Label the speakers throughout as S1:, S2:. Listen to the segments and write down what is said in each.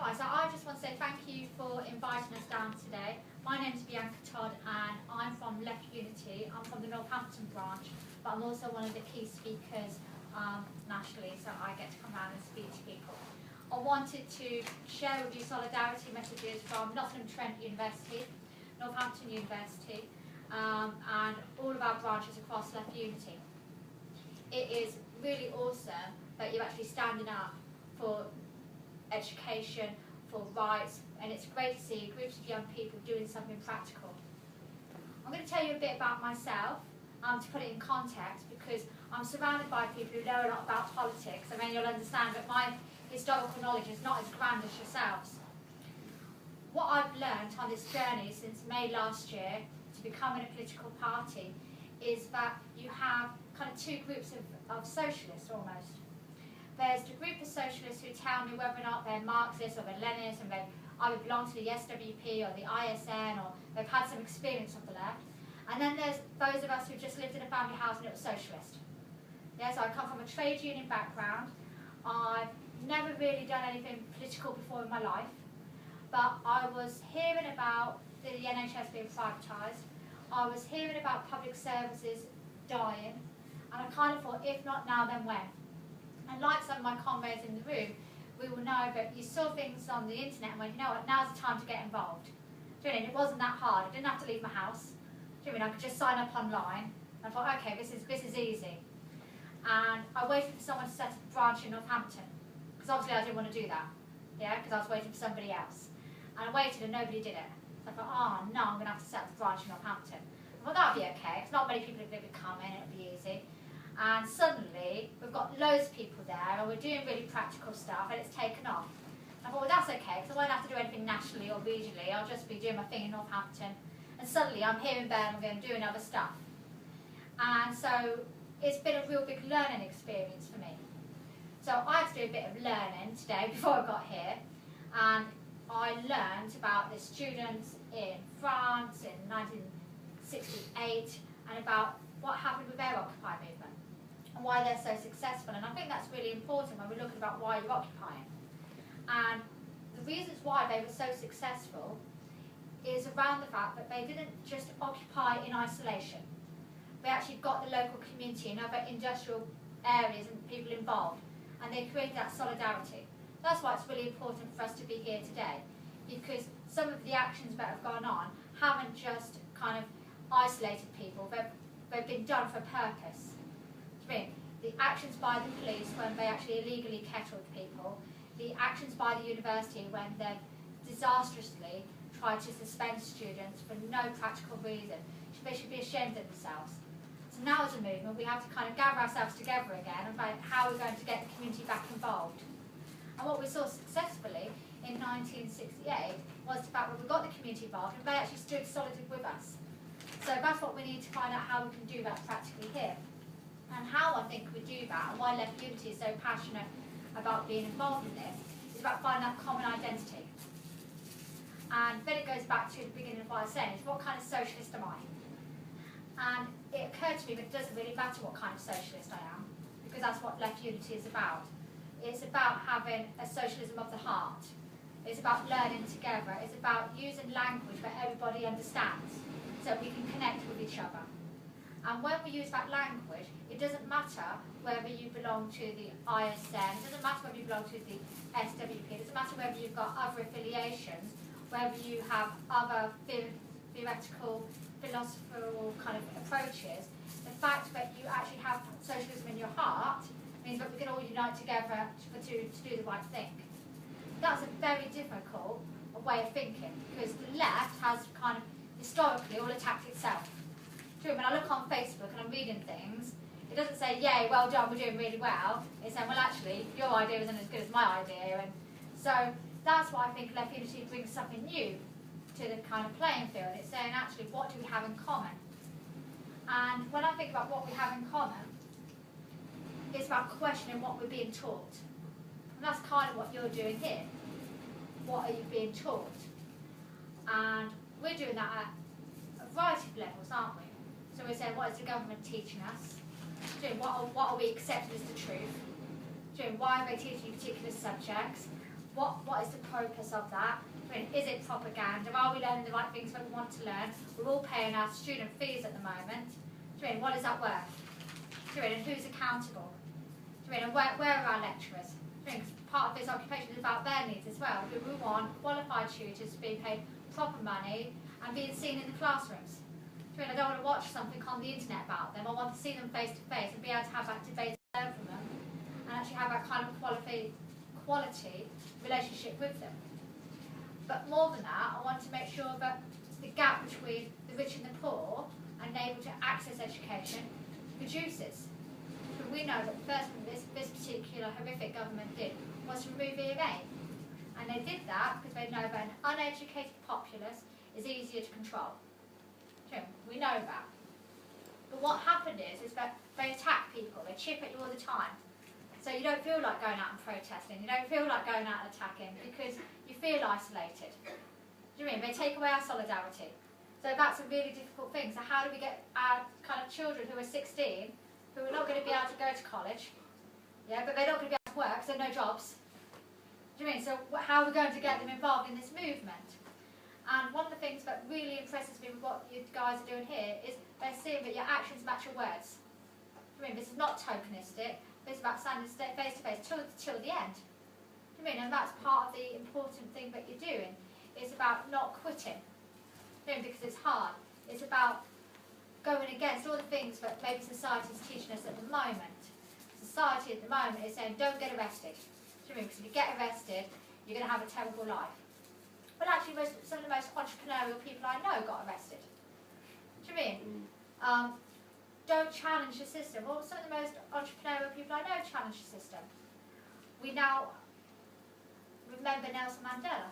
S1: Hi, so I just want to say thank you for inviting us down today. My name is Bianca, Todd, and I'm from Left Unity. I'm from the Northampton branch, but I'm also one of the key speakers nationally, so I get to come around and speak to people. I wanted to share with you solidarity messages from Nottingham-Trent University, Northampton University, and all of our branches across Left Unity. It is really awesome that you're actually standing up for education, for rights, and it's great to see groups of young people doing something practical. I'm going to tell you a bit about myself to put it in context, because I'm surrounded by people who know a lot about politics, and then you'll understand that my historical knowledge is not as grand as yourselves. What I've learned on this journey since May last year to becoming a political party is that you have kind of two groups of socialists almost. There's the group of socialists who tell me whether or not they're Marxist or they're Leninist and they either belong to the SWP or the ISN or they've had some experience of the left. And then there's those of us who just lived in a family house and it was socialist. Yeah, so I come from a trade union background. I've never really done anything political before in my life, but I was hearing about the NHS being privatised. I was hearing about public services dying, and I kind of thought, if not now, then when? And like some of my comrades in the room, we will know that you saw things on the internet and went, you know what, now's the time to get involved. Do you know, it wasn't that hard. I didn't have to leave my house. Do you know, I could just sign up online. And I thought, okay, this is easy. And I waited for someone to set up a branch in Northampton, because obviously I didn't want to do that. Yeah, because I was waiting for somebody else. And I waited and nobody did it. So I thought, oh no, I'm going to have to set up a branch in Northampton. I thought, that'll be okay, because not many people are going to be coming, it'll be easy. And suddenly, we've got loads of people there, and we're doing really practical stuff, and it's taken off. I thought, well, that's okay, because I won't have to do anything nationally or regionally. I'll just be doing my thing in Northampton. And suddenly, I'm here in Birmingham doing other stuff. And so, it's been a real big learning experience for me. So, I had to do a bit of learning today before I got here. And I learned about the students in France in 1968, and about what happened with their Occupy movement and why they're so successful. And I think that's really important when we're looking about why you're occupying. And the reasons why they were so successful is around the fact that they didn't just occupy in isolation. They actually got the local community and other industrial areas and people involved, and they created that solidarity. That's why it's really important for us to be here today, because some of the actions that have gone on haven't just kind of isolated people, they've been done for a purpose. The actions by the police when they actually illegally kettled people, the actions by the university when they've disastrously tried to suspend students for no practical reason. They should be ashamed of themselves. So now as a movement, we have to kind of gather ourselves together again about how we're going to get the community back involved. And what we saw successfully in 1968 was the fact that we got the community involved and they actually stood solid with us. So that's what we need to find out how we can do that practically here. And how I think we do that, and why Left Unity is so passionate about being involved in this, is about finding that common identity. And then it goes back to the beginning of what I was saying, is what kind of socialist am I? And it occurred to me that it doesn't really matter what kind of socialist I am, because that's what Left Unity is about. It's about having a socialism of the heart. It's about learning together. It's about using language that everybody understands, so we can connect with each other. And when we use that language, it doesn't matter whether you belong to the ISN, it doesn't matter whether you belong to the SWP, it doesn't matter whether you've got other affiliations, whether you have other theoretical, philosophical kind of approaches. The fact that you actually have socialism in your heart means that we can all unite together to do the right thing. That's a very difficult way of thinking, because the left has kind of historically all attacked itself. True, when I look on Facebook and I'm reading things, it doesn't say, yay, well done, we're doing really well. It's saying, well, actually, your idea isn't as good as my idea. And so that's why I think Left Unity brings something new to the kind of playing field. It's saying, actually, what do we have in common? And when I think about what we have in common, it's about questioning what we're being taught. And that's kind of what you're doing here. What are you being taught? And we're doing that at a variety of levels, aren't we? So we're saying, what is the government teaching us? What are we accepting as the truth? Why are they teaching you particular subjects? what is the purpose of that? I mean, is it propaganda? Are we learning the right things that we want to learn? We're all paying our student fees at the moment. I mean, what is that worth? I mean, and who's accountable? I mean, and where are our lecturers? I mean, part of this occupation is about their needs as well. We want qualified tutors being paid proper money and being seen in the classrooms. I mean, I don't want to watch something on the internet about them. I want to see them face to face and be able to have that debate and learn from them, and actually have that kind of quality relationship with them. But more than that, I want to make sure that the gap between the rich and the poor and able to access education reduces. But we know that the first thing this particular horrific government did was to remove EMA. And they did that because they know that an uneducated populace is easier to control. We know that. But what happened is that they attack people, they chip at you all the time. So you don't feel like going out and protesting, you don't feel like going out and attacking because you feel isolated. Do you mean? They take away our solidarity. So that's a really difficult thing. So how do we get our kind of children who are 16, who are not going to be able to go to college, but they're not going to be able to work, so no jobs. Do you mean? So how are we going to get them involved in this movement? And one of the things that really impresses me with what you guys are doing here is they're seeing that your actions match your words. I mean, this is not tokenistic, this is about standing face to face till the end. I mean, and that's part of the important thing that you're doing. It's about not quitting, because it's hard. It's about going against all the things that maybe society is teaching us at the moment. Society at the moment is saying, don't get arrested. Because if you get arrested, you're going to have a terrible life. Well, actually, some of the most entrepreneurial people I know got arrested. Do you mean? Don't challenge the system. Well, some of the most entrepreneurial people I know challenge the system. We now remember Nelson Mandela,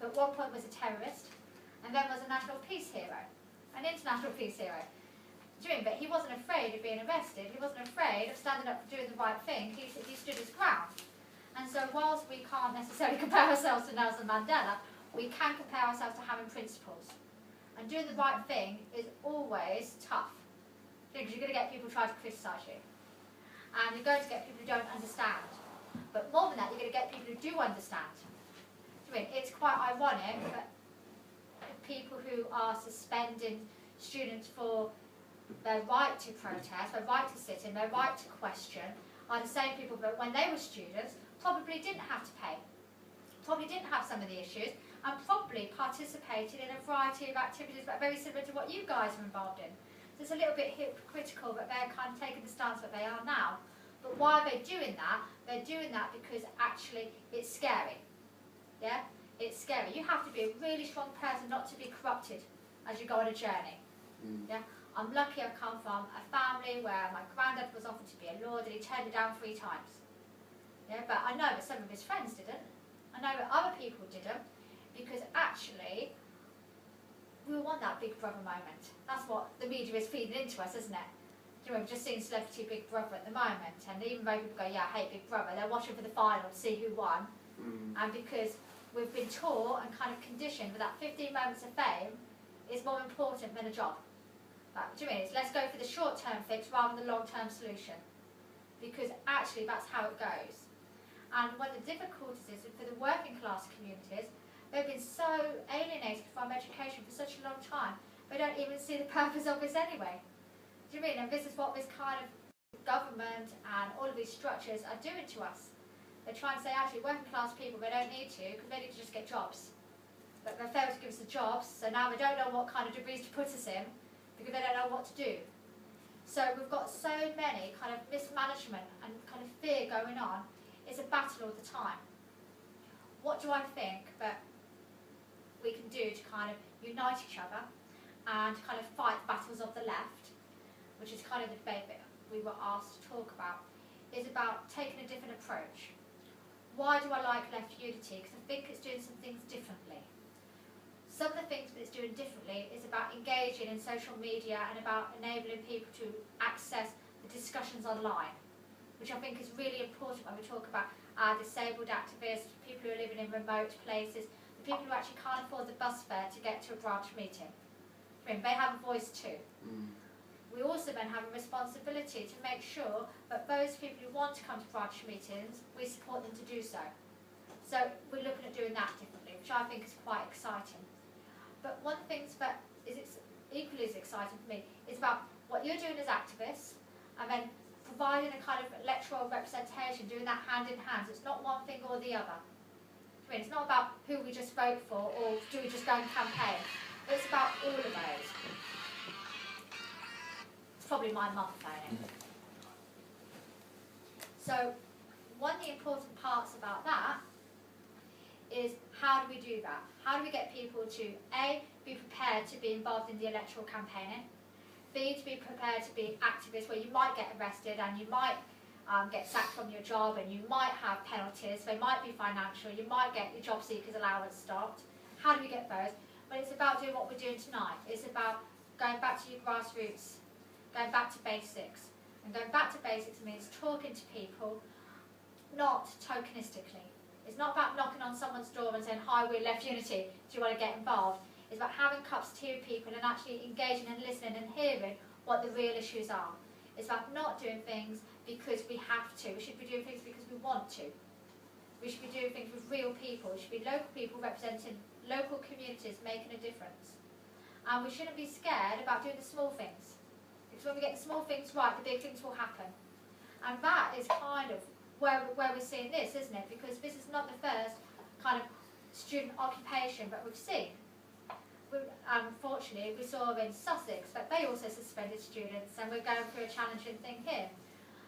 S1: who at one point was a terrorist, and then was a national peace hero, an international peace hero. Do you mean? But he wasn't afraid of being arrested. He wasn't afraid of standing up for doing the right thing. He stood his ground. And so whilst we can't necessarily compare ourselves to Nelson Mandela, we can compare ourselves to having principles. And doing the right thing is always tough. Because you're going to get people trying to criticise you. And you're going to get people who don't understand. But more than that, you're going to get people who do understand. I mean, it's quite ironic that people who are suspending students for their right to protest, their right to sit in, their right to question, are the same people that when they were students probably didn't have to pay, probably didn't have some of the issues, and probably participated in a variety of activities that are very similar to what you guys are involved in. So it's a little bit hypocritical that they're kind of taking the stance that they are now. But why are they doing that? They're doing that because actually it's scary. Yeah? It's scary. You have to be a really strong person not to be corrupted as you go on a journey. Yeah? I'm lucky I've come from a family where my granddad was offered to be a lord and he turned it down 3 times. Yeah, but I know that some of his friends didn't. I know that other people didn't, because actually we want that Big Brother moment. That's what the media is feeding into us, isn't it? You know, we've just seen Celebrity Big Brother at the moment, and even though people go, yeah, I hate Big Brother, they're watching for the final to see who won. And because we've been taught and kind of conditioned that 15 moments of fame is more important than a job. But, do you mean? It's let's go for the short-term fix rather than the long-term solution. Because actually that's how it goes. And one of the difficulties is for the working class communities, they've been so alienated from education for such a long time, they don't even see the purpose of this anyway. Do you mean? And this is what this kind of government and all of these structures are doing to us. They're trying to say, actually, working class people, they don't need to, because they need to just get jobs. But they fail to give us the jobs, so now they don't know what kind of degrees to put us in, because they don't know what to do. So we've got so many kind of mismanagement and kind of fear going on. It's a battle all the time. What do I think that we can do to kind of unite each other and kind of fight battles of the left, which is kind of the debate that we were asked to talk about, is about taking a different approach. Why do I like left unity? Because I think it's doing some things differently. Some of the things that it's doing differently is about engaging in social media and about enabling people to access the discussions online, which I think is really important when we talk about our disabled activists, people who are living in remote places, the people who actually can't afford the bus fare to get to a branch meeting. I mean, they have a voice too. We also then have a responsibility to make sure that those people who want to come to branch meetings, we support them to do so. So that differently, which I think is quite exciting. But one of the things that is equally as exciting for me is about what you're doing as activists, and then providing a kind of electoral representation, doing that hand in hand. So it's not one thing or the other. I mean, it's not about who we just vote for or do we just go and campaign. It's about all of those. It's probably my mum phoning. So one of the important parts about that is how do we do that? How do we get people to A, be prepared to be involved in the electoral campaigning, B, to be prepared to be activists where you might get arrested and you might get sacked from your job and you might have penalties, they might be financial, you might get your job seekers allowance stopped. How do we get those? Well, it's about doing what we're doing tonight. It's about going back to your grassroots, going back to basics. And going back to basics means talking to people, not tokenistically. It's not about knocking on someone's door and saying, hi, we're Left Unity, do you want to get involved? It's about having cups of tea with people and actually engaging and listening and hearing what the real issues are. It's about not doing things because we have to. We should be doing things because we want to. We should be doing things with real people. We should be local people representing local communities, making a difference. And we shouldn't be scared about doing the small things. Because when we get the small things right, the big things will happen. And that is kind of where we're seeing this, isn't it? Because this is not the first kind of student occupation that we've seen. Unfortunately, we saw in Sussex that they also suspended students, and we're going through a challenging thing here.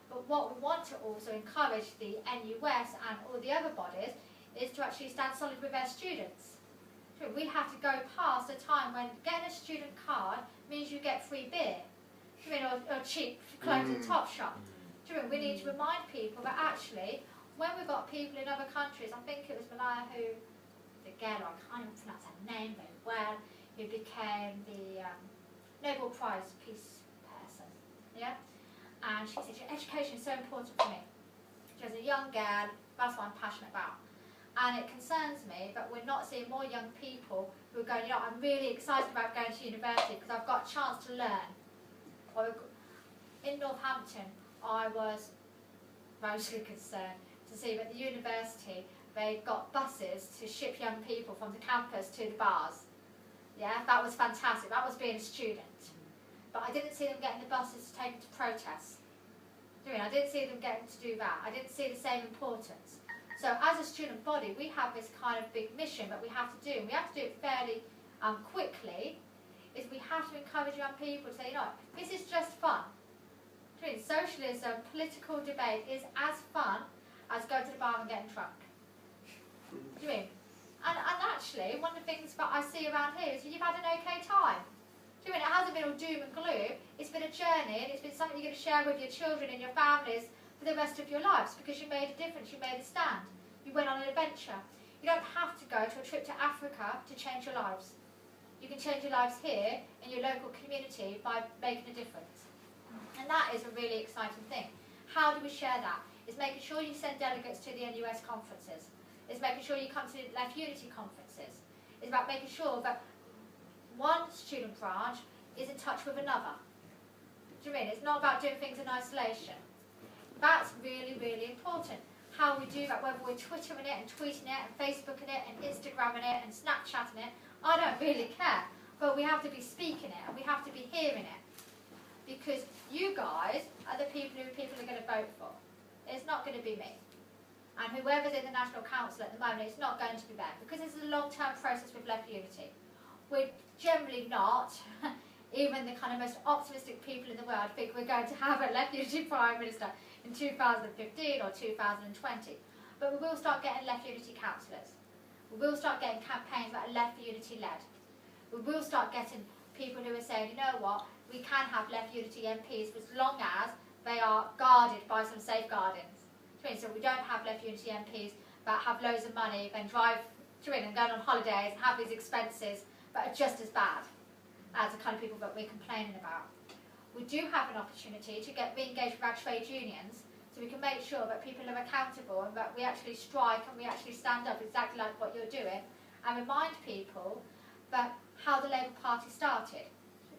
S1: But what we want to also encourage the NUS and all the other bodies is to actually stand solid with their students. We have to go past a time when getting a student card means you get free beer, or cheap clothes at Topshop. We need to remind people that actually, when we've got people in other countries, I think it was Malaya who, again, I can't even pronounce her name very well, who became the Nobel Prize Peace person, yeah? And she said, education is so important for me. She was a young girl, that's what I'm passionate about. And it concerns me that we're not seeing more young people who are going, you know, I'm really excited about going to university because I've got a chance to learn. In Northampton, I was mostly concerned to see that the university, they got buses to ship young people from the campus to the bars. Yeah, that was fantastic. That was being a student. But I didn't see them getting the buses to take them to protests. I didn't see them getting to do that. I didn't see the same importance. So as a student body, we have this kind of big mission that we have to do. And we have to do it fairly quickly. Is we have to encourage young people to say, you know, this is just fun. Socialism, political debate is as fun as going to the bar and getting drunk. And actually, one of the things that I see around here is you've had an okay time. It hasn't been all doom and gloom. It's been a journey, and it's been something you're going to share with your children and your families for the rest of your lives because you made a difference, you made a stand. You went on an adventure. You don't have to go to a trip to Africa to change your lives. You can change your lives here in your local community by making a difference. And that is a really exciting thing. How do we share that? It's making sure you send delegates to the NUS conferences. It's making sure you come to the Left Unity conferences. It's about making sure that one student branch is in touch with another. Do you mean? It's not about doing things in isolation. That's really, really important. How we do that, whether we're Twittering it and tweeting it and Facebooking it and Instagramming it and Snapchatting it, I don't really care. But we have to be speaking it and we have to be hearing it. Because you guys are the people who people are going to vote for. It's not going to be me. And whoever's in the National Council at the moment, it's not going to be them. Because this is a long-term process with Left Unity. We're generally not, even the kind of most optimistic people in the world think we're going to have a Left Unity Prime Minister in 2015 or 2020. But we will start getting Left Unity councillors. We will start getting campaigns that are Left Unity led. We will start getting people who are saying, you know what, we can have Left Unity MPs as long as they are guarded by some safeguardings. So we don't have Left Unity MPs that have loads of money, then drive to and go on holidays and have these expenses that are just as bad as the kind of people that we're complaining about. We do have an opportunity to get re-engaged with our trade unions so we can make sure that people are accountable and that we actually strike and we actually stand up exactly like what you're doing and remind people that how the Labour Party started.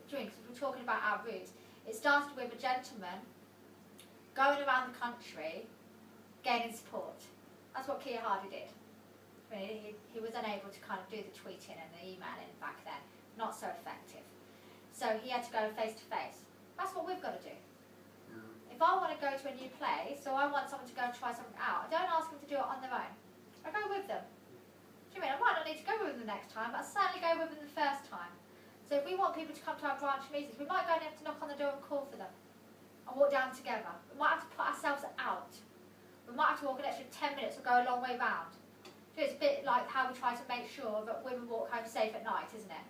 S1: Because we're talking about our roots. It started with a gentleman going around the country gaining support. That's what Keir Hardie did. he was unable to kind of do the tweeting and the emailing back then, not so effective. So he had to go face to face. That's what we've got to do. If I want to go to a new place, so I want someone to go and try something out, I don't ask them to do it on their own. I go with them. Do you mean I might not need to go with them the next time, but I certainly go with them the first time. So if we want people to come to our branch meetings, we might go and have to knock on the door and call for them and walk down together. We might have to put ourselves out. We might have to walk an extra 10 minutes or go a long way round. So it's a bit like how we try to make sure that women walk home safe at night, isn't it?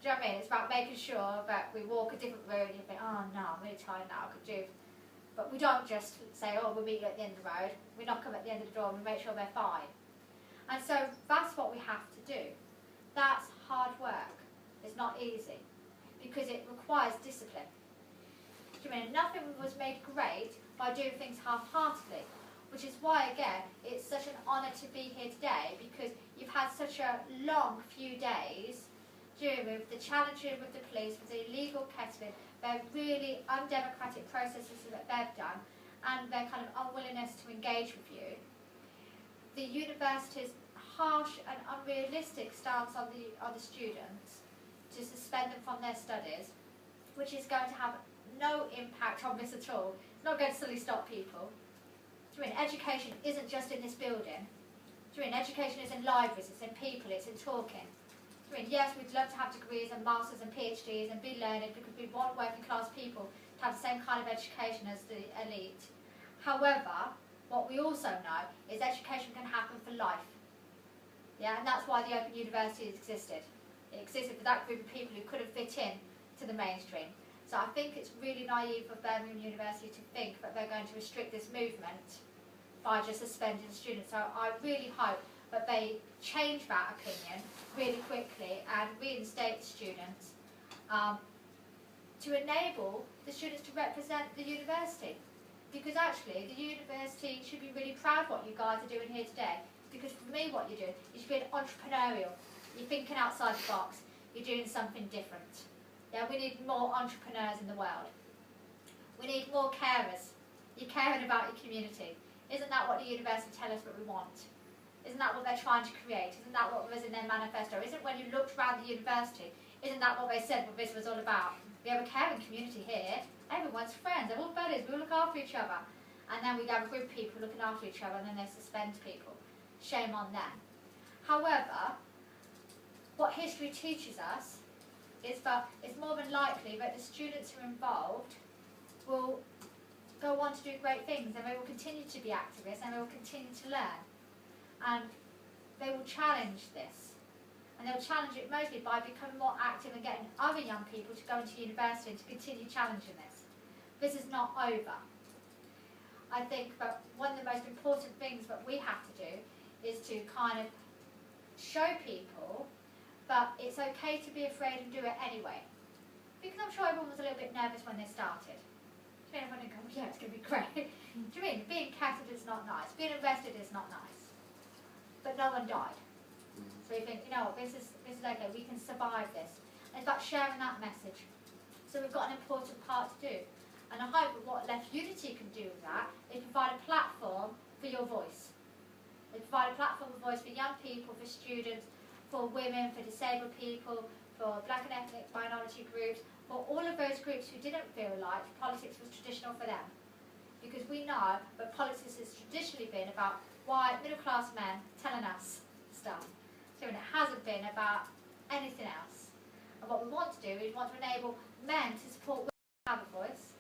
S1: Do you know what I mean? It's about making sure that we walk a different route and you think, oh no, I'm really tired now, I could do. But we don't just say, oh, we'll meet you at the end of the road. We knock them at the end of the door and we make sure they're fine. And so that's what we have to do. That's hard work. It's not easy because it requires discipline. Do you mean nothing was made great by doing things half-heartedly? Which is why, again, it's such an honour to be here today because you've had such a long few days dealing with the challenging with the police, with the illegal kettling, their really undemocratic processes that they've done, and their kind of unwillingness to engage with you. The university's harsh and unrealistic stance on the students to suspend them from their studies, which is going to have no impact on this at all. It's not going to suddenly stop people. Do you mean education isn't just in this building? Do you mean education is in libraries, it's in people, it's in talking? Do you mean yes, we'd love to have degrees and masters and PhDs and be learned because we want working class people to have the same kind of education as the elite. However, what we also know is education can happen for life. Yeah, and that's why the Open University existed. It existed for that group of people who couldn't fit in to the mainstream. So I think it's really naive of Birmingham University to think that they're going to restrict this movement by just suspending students. So I really hope that they change that opinion really quickly and reinstate students to enable the students to represent the university. Because actually, the university should be really proud of what you guys are doing here today. Because for me, what you're doing is you're being entrepreneurial. You're thinking outside the box. You're doing something different. Yeah, we need more entrepreneurs in the world. We need more carers. You're caring about your community. Isn't that what the university tell us that we want? Isn't that what they're trying to create? Isn't that what was in their manifesto? Isn't when you looked around the university, isn't that what they said what this was all about? We have a caring community here. Everyone's friends. They're all buddies. We all look after each other. And then we have a group of people looking after each other and then they suspend people. Shame on them. However, what history teaches us is that it's more than likely that the students who are involved will go on to do great things and they will continue to be activists and they will continue to learn. And they will challenge this. And they'll challenge it mostly by becoming more active and getting other young people to go into university and to continue challenging this. This is not over. I think that one of the most important things that we have to do is to kind of show people that it's okay to be afraid and do it anyway. Because I'm sure everyone was a little bit nervous when they started. Do you mean everyone go, yeah, it's going to be great? Do you mean being captured is not nice? Being arrested is not nice. But no one died. So you think, you know what, this is okay, we can survive this. And it's about sharing that message. So we've got an important part to do. And I hope that what Left Unity can do with that is provide a platform for your voice. They provide a platform of voice for young people, for students, for women, for disabled people, for black and ethnic minority groups, for all of those groups who didn't feel like politics was traditional for them. Because we know that politics has traditionally been about white, middle-class men telling us stuff. So it hasn't been about anything else. And what we want to do is we want to enable men to support women to have a voice.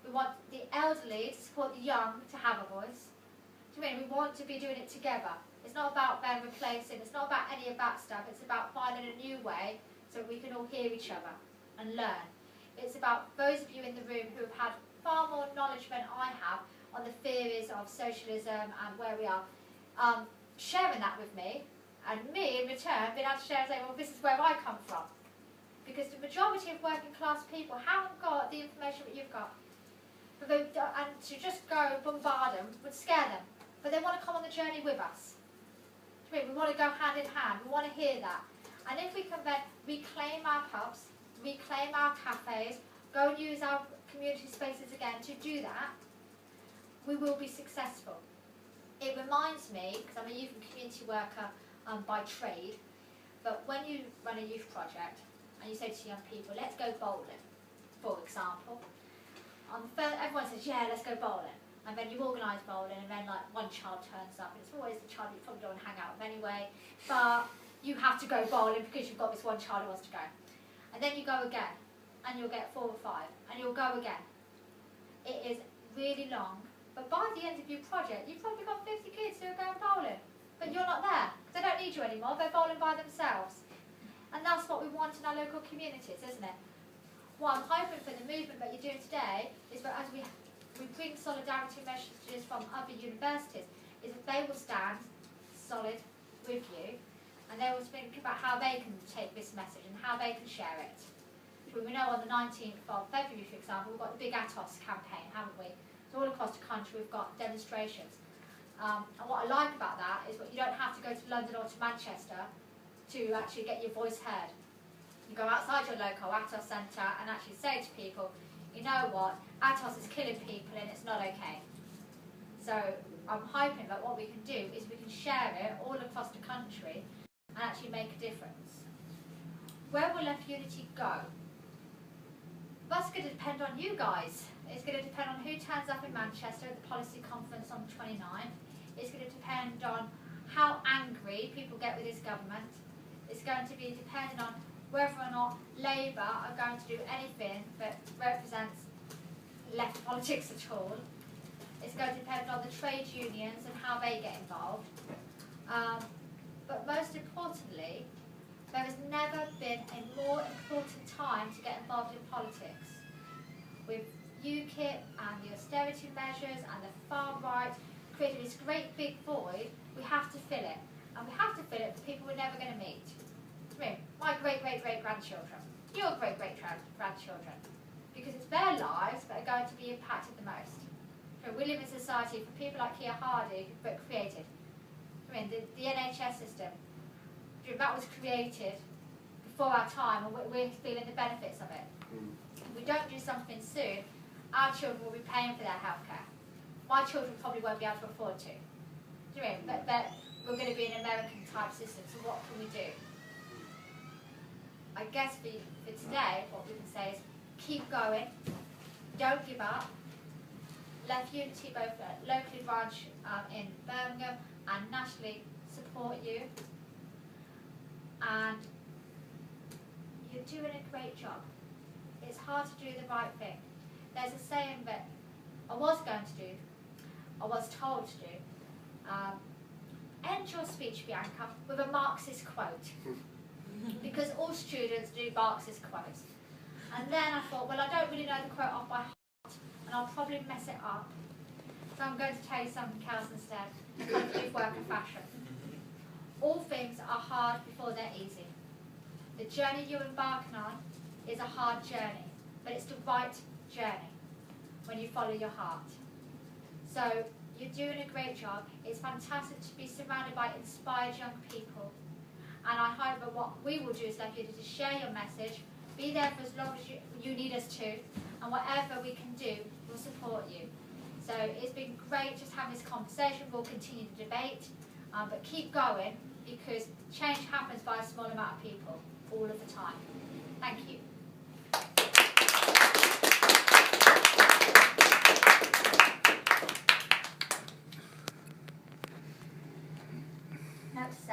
S1: We want the elderly to support the young to have a voice. Do you mean we want to be doing it together? It's not about them replacing, it's not about any of that stuff, it's about finding a new way so we can all hear each other and learn. It's about those of you in the room who have had far more knowledge than I have on the theories of socialism and where we are, sharing that with me, and me in return being able to share and say, well, this is where I come from. Because the majority of working class people haven't got the information that you've got. And to just go bombard them would scare them. But they want to come on the journey with us. We want to go hand in hand. We want to hear that. And if we can then reclaim our pubs, reclaim our cafes, go and use our community spaces again to do that, we will be successful. It reminds me, because I'm a youth and community worker by trade. But when you run a youth project and you say to young people, let's go bowling, for example, everyone says, yeah, let's go bowling. And then you organise bowling, and then like one child turns up, and it's always the child you probably don't want to hang out with anyway, but you have to go bowling because you've got this one child who wants to go. And then you go again, and you'll get 4 or 5, and you'll go again. It is really long, but by the end of your project, you've probably got 50 kids who are going bowling, but you're not there. They don't need you anymore, they're bowling by themselves. And that's what we want in our local communities, isn't it? What I'm hoping for the movement that you're doing today is that as we bring solidarity messages from other universities, is that they will stand solid with you, and they will think about how they can take this message and how they can share it. We know on the 19th of February, for example, we've got the big Atos campaign, haven't we? So all across the country we've got demonstrations. And what I like about that is that you don't have to go to London or to Manchester to actually get your voice heard. You go outside your local Atos centre and actually say to people, you know what, Atos is killing people and it's not okay. So I'm hoping that what we can do is we can share it all across the country and actually make a difference. Where will Left Unity go? That's going to depend on you guys. It's going to depend on who turns up in Manchester at the policy conference on the 29th. It's going to depend on how angry people get with this government. It's going to be dependent on whether or not Labour are going to do anything that represents left politics at all. It's going to depend on the trade unions and how they get involved. But most importantly, there has never been a more important time to get involved in politics. With UKIP and the austerity measures and the far right creating this great big void, we have to fill it. And we have to fill it for people we're never going to meet. I mean, my great-great-great-grandchildren, your great-great-grandchildren, because it's their lives that are going to be impacted the most. So we live in a society for people like Keir Hardie that created. I mean, the NHS system, that was created before our time, and we're feeling the benefits of it. If we don't do something soon, our children will be paying for their healthcare. My children probably won't be able to afford to. Do you know? But we're going to be an American type system, so what can we do? I guess for today, what we can say is keep going, don't give up. Left Unity, both locally branch in Birmingham and nationally, support you. And you're doing a great job. It's hard to do the right thing. There's a saying that I was going to do, I was told to do. End your speech, Bianca, with a Marxist quote. Because all students do Marxist quotes. And then I thought, well, I don't really know the quote off by heart, and I'll probably mess it up. So I'm going to tell you something else instead, a kind of worker fashion. All things are hard before they're easy. The journey you're embarking on is a hard journey, but it's the right journey when you follow your heart. So you're doing a great job. It's fantastic to be surrounded by inspired young people. And I hope that what we will do as Left Unity is share your message, be there for as long as you need us to, and whatever we can do, we'll support you. So it's been great just having this conversation. We'll continue the debate, but keep going, because change happens by a small amount of people all of the time. Thank you. Note to self.